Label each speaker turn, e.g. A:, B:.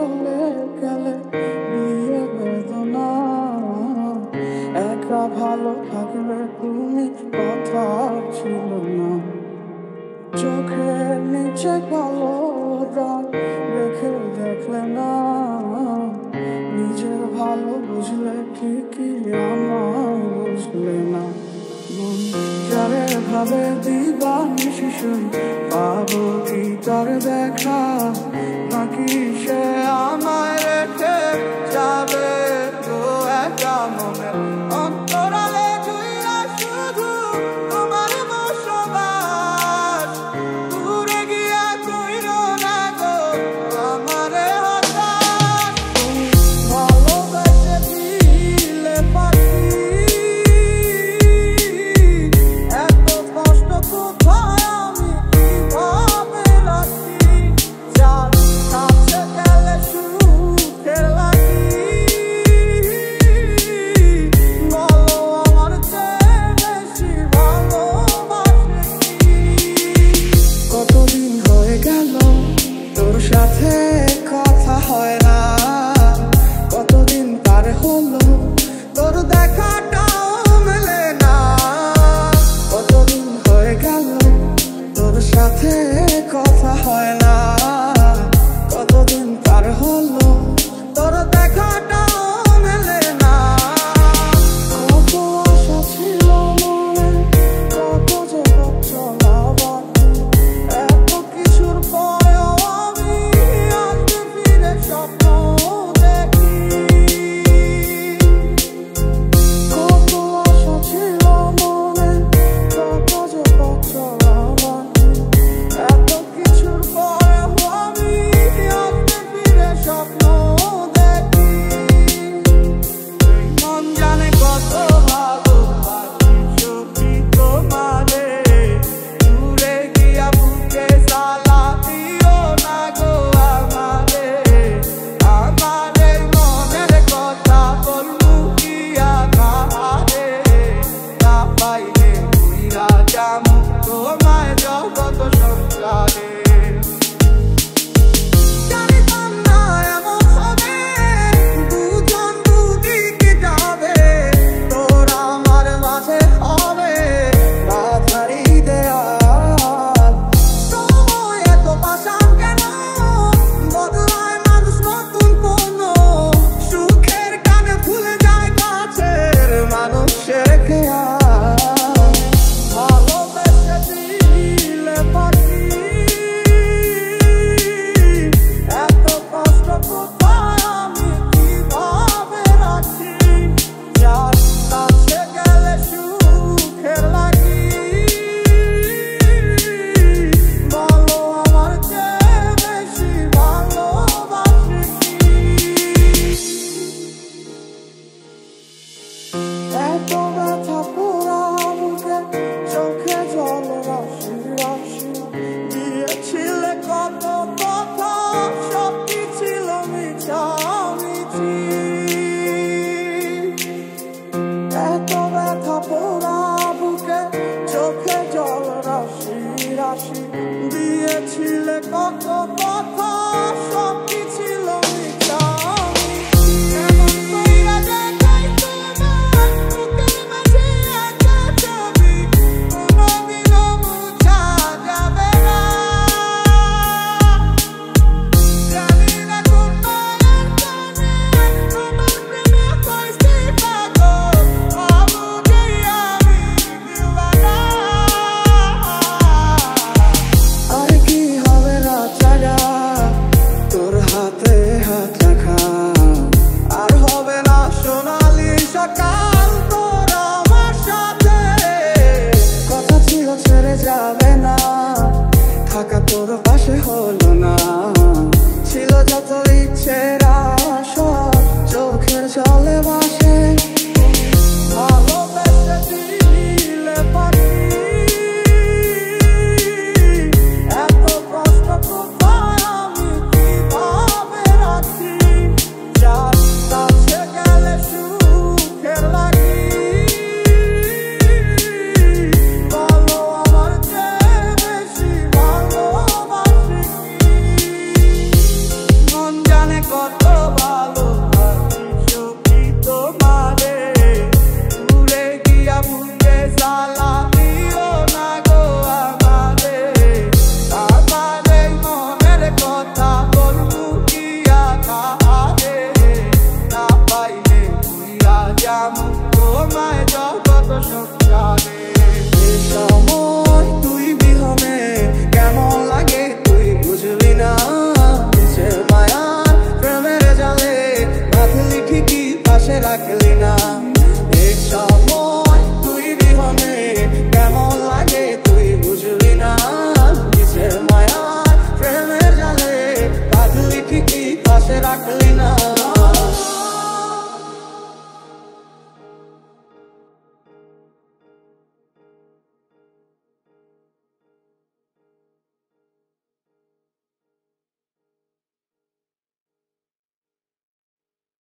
A: চলে গেলে দিয়ে বেদনা একা ভালো থাকবে তুমি কথা ছিল না চোখের নিচে কালো দাগ রেখে দেখলে না নিজের ভালো বুঝলে ঠিকই আমার বুঝলে না যারে ভাবে দিবানিশি শুই পাবো কি তার দেখা নাকি সে আমায় রেখে যাবে তো একা মনে অন্তরালে জুইয়া শুধু তোমার বসবাস দূরে গিয়া কইরো না গো আমারে হতাশ ভালোবেসে দিলে পাখি এত কষ্ট কোথায় আমি কিভাবে রাখি যার কাছে গেলে সুখের লাগি বলো আমার চেয়ে বেশি ভালোবাসে কি কতদিন হয়ে গেল তোর সাথে কথা হয় না কতদিন পার হলো তোর দেখাটাও মেলে না কতদিন হয়ে গেল তোর সাথে কথা হয় না কতদিন পার হলো তোর দেখাটাও মেলে না কত আশা ছিল মনে কত যে পথ চলা বাকি এত কিছুর পরেও আমি আসতে ফিরে স্বপ্ন দেখি কত আশা ছিল মনে কত যে পথ চলা বাকি এত কিছুর পরেও আমি আসতে ফিরে স্বপ্ন দেখি মন জানে কত ভালোবাসি সত্যি তোমারে দূরে গিয়া বুকে জ্বালা দিও না গো আমারে আমারে মনের কথা বললু গিয়া কাহারে না পাইলে উইরা যামু তোমায় জগৎ সংসারে জানিতাম না এমন হবে দুজন দুদিকে যাবে তোর আমার মাঝে হবে বাধারি দেয়াল সময় এত পাষাণ কেন বদলায় মানুষ নতুন কোনো সুখের কানে ভুলে যায় কাছের মানুষের খেয়াল ভালোবেসে দিলে পাখি এত কষ্ট কোথায় আমি কিভাবে রাখি যার কাছে গেলে সুখের লাগি বলো আমার চেয়ে বেশি ভালোবাসে কি এত ব্যথা পোড়া বুকে চোখে জল রাশি রাশি দিয়েছিলে কত কথা সব কি ছিল মিছামিছি এত ব্যথা পোড়া বুকে চোখে জল রাশি রাশি দিয়েছিলে কত কথা সব কি ছিল মিছামিছি এমন কইরা দেখাই তোমার বুকের মাঝে একা ছবি কোনোদিনও মুছা যাবে না জানি না কোন মায়ের কানে আমার প্রেমে হইছি পাগল ভাবুকে আমি দিওয়ানা আর কি হবে রাত জাগা